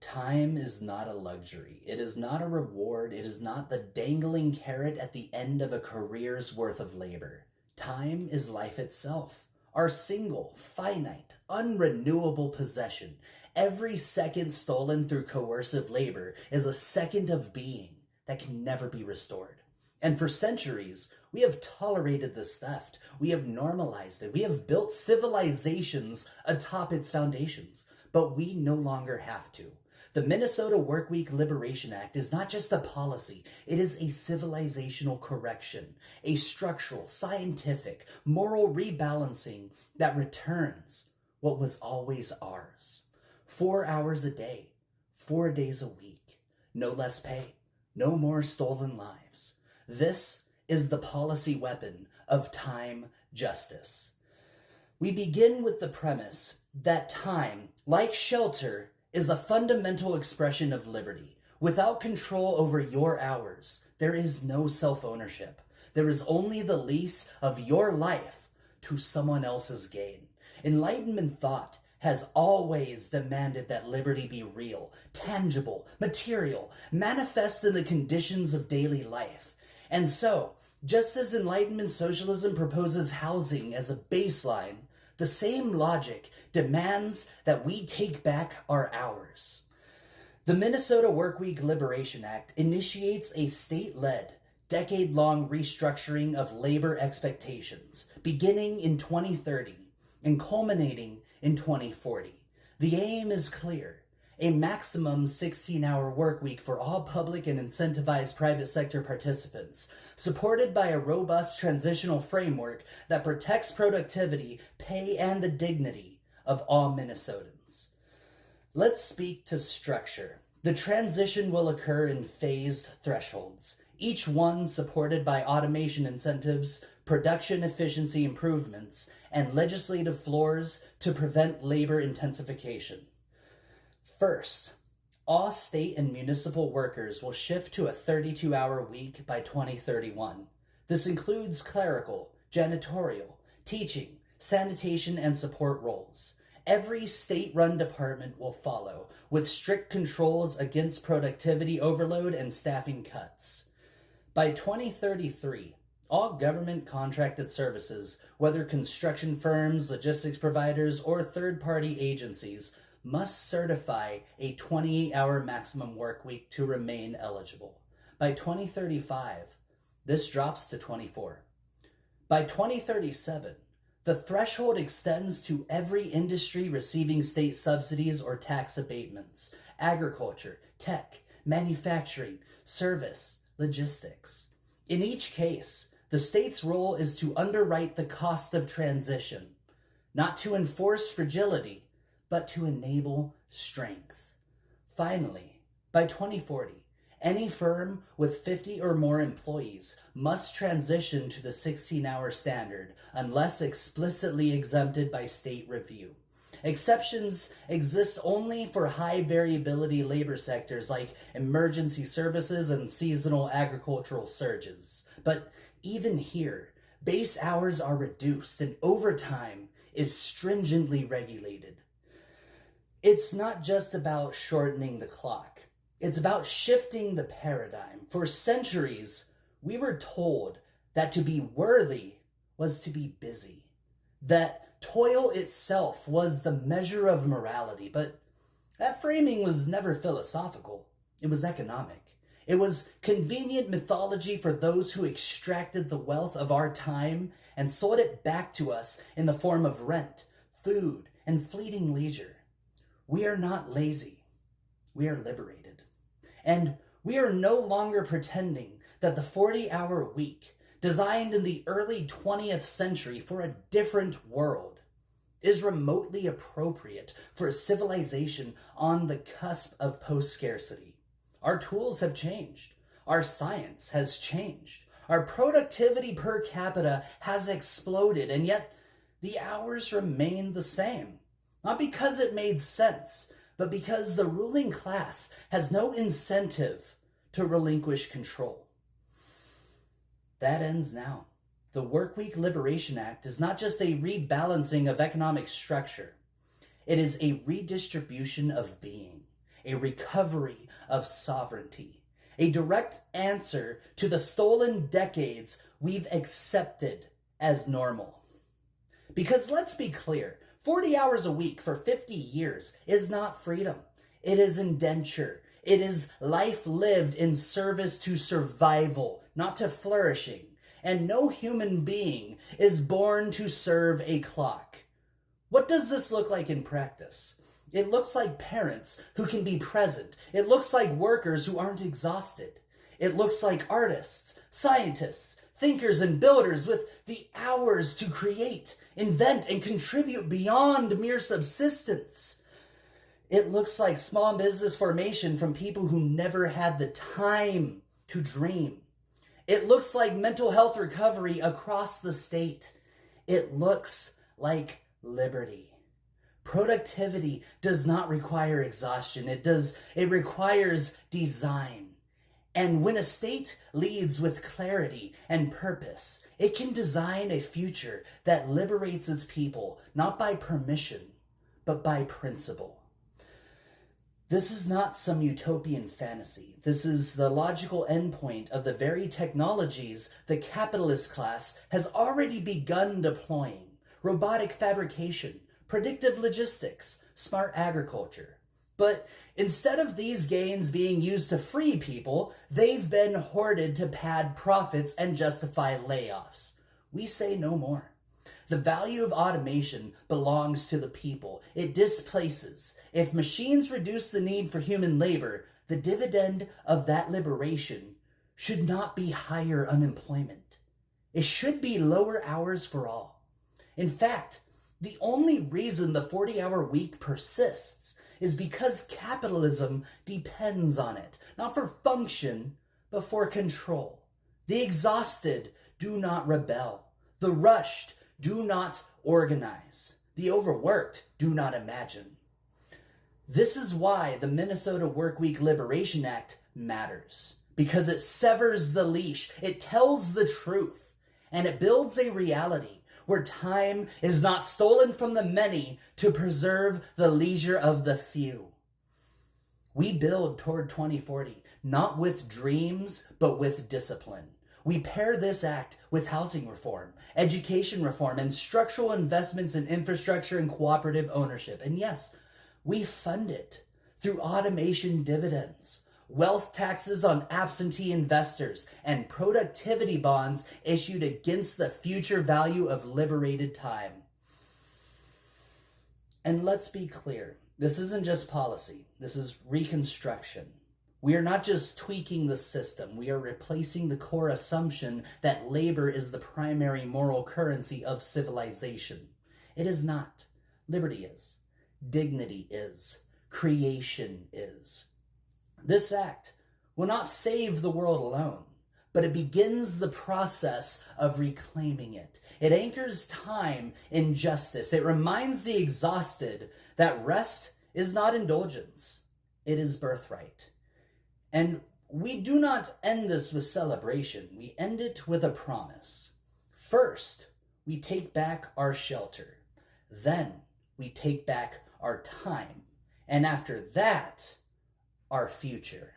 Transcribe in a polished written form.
Time is not a luxury. It is not a reward. It is not the dangling carrot at the end of a career's worth of labor. Time is life itself, our single, finite, unrenewable possession. Every second stolen through coercive labor is a second of being that can never be restored. And for centuries, we have tolerated this theft. We have normalized it. We have built civilizations atop its foundations, but we no longer have to. The Minnesota Workweek Liberation Act is not just a policy, it is a civilizational correction, a structural, scientific, moral rebalancing that returns what was always ours. 4 hours a day, 4 days a week, no less pay, no more stolen lives. This is the policy weapon of time justice. We begin with the premise that time, like shelter, is a fundamental expression of liberty. Without control over your hours, there is no self-ownership. There is only the lease of your life to someone else's gain. Enlightenment thought has always demanded that liberty be real, tangible, material, manifest in the conditions of daily life. And so, just as Enlightenment socialism proposes housing as a baseline, the same logic demands that we take back our hours. The Minnesota Workweek Liberation Act initiates a state-led, decade-long restructuring of labor expectations, beginning in 2030 and culminating in 2040. The aim is clear: a maximum 16-hour work week for all public and incentivized private sector participants, supported by a robust transitional framework that protects productivity, pay, and the dignity of all Minnesotans. Let's speak to structure. The transition will occur in phased thresholds, each one supported by automation incentives, production efficiency improvements, and legislative floors to prevent labor intensification. First, all state and municipal workers will shift to a 32-hour week by 2031. This includes clerical, janitorial, teaching, sanitation, and support roles. Every state-run department will follow, with strict controls against productivity overload and staffing cuts. By 2033, all government contracted services, whether construction firms, logistics providers, or third-party agencies, must certify a 28-hour maximum work week to remain eligible. By 2035, this drops to 24. By 2037, the threshold extends to every industry receiving state subsidies or tax abatements: agriculture, tech, manufacturing, service, logistics. In each case, the state's role is to underwrite the cost of transition, not to enforce fragility, but to enable strength. Finally, by 2040, any firm with 50 or more employees must transition to the 16-hour standard unless explicitly exempted by state review. Exceptions exist only for high variability labor sectors like emergency services and seasonal agricultural surges. But even here, base hours are reduced and overtime is stringently regulated. It's not just about shortening the clock. It's about shifting the paradigm. For centuries, we were told that to be worthy was to be busy, that toil itself was the measure of morality, but that framing was never philosophical. It was economic. It was convenient mythology for those who extracted the wealth of our time and sold it back to us in the form of rent, food, and fleeting leisure. We are not lazy. We are liberated. And we are no longer pretending that the 40-hour week, designed in the early 20th century for a different world, is remotely appropriate for a civilization on the cusp of post-scarcity. Our tools have changed. Our science has changed. Our productivity per capita has exploded, and yet the hours remain the same. Not because it made sense, but because the ruling class has no incentive to relinquish control. That ends now. The Workweek Liberation Act is not just a rebalancing of economic structure. It is a redistribution of being, a recovery of sovereignty, a direct answer to the stolen decades we've accepted as normal. Because let's be clear, 40 hours a week for 50 years is not freedom. It is indenture. It is life lived in service to survival, not to flourishing. And no human being is born to serve a clock. What does this look like in practice? It looks like parents who can be present. It looks like workers who aren't exhausted. It looks like artists, scientists, thinkers, and builders with the hours to create, invent, and contribute beyond mere subsistence. It looks like small business formation from people who never had the time to dream. It looks like mental health recovery across the state. It looks like liberty. Productivity does not require exhaustion. It requires design. And when a state leads with clarity and purpose, it can design a future that liberates its people, not by permission, but by principle. This is not some utopian fantasy. This is the logical endpoint of the very technologies the capitalist class has already begun deploying. Robotic fabrication, predictive logistics, smart agriculture. But instead of these gains being used to free people, they've been hoarded to pad profits and justify layoffs. We say no more. The value of automation belongs to the people. It displaces. If machines reduce the need for human labor, the dividend of that liberation should not be higher unemployment. It should be lower hours for all. In fact, the only reason the 40-hour week persists is because capitalism depends on it, not for function, but for control. The exhausted do not rebel. The rushed do not organize. The overworked do not imagine. This is why the Minnesota Workweek Liberation Act matters, because it severs the leash, it tells the truth, and it builds a reality where time is not stolen from the many to preserve the leisure of the few. We build toward 2040, not with dreams, but with discipline. We pair this act with housing reform, education reform, and structural investments in infrastructure and cooperative ownership. And yes, we fund it through automation dividends, wealth taxes on absentee investors, and productivity bonds issued against the future value of liberated time. And let's be clear, this isn't just policy, this is reconstruction. We are not just tweaking the system, we are replacing the core assumption that labor is the primary moral currency of civilization. It is not. Liberty is. Dignity is. Creation is. This act will not save the world alone, but it begins the process of reclaiming it. It anchors time in justice. It reminds the exhausted that rest is not indulgence, it is birthright. And we do not end this with celebration. We end it with a promise. First, we take back our shelter. Then, we take back our time. And after that, our future.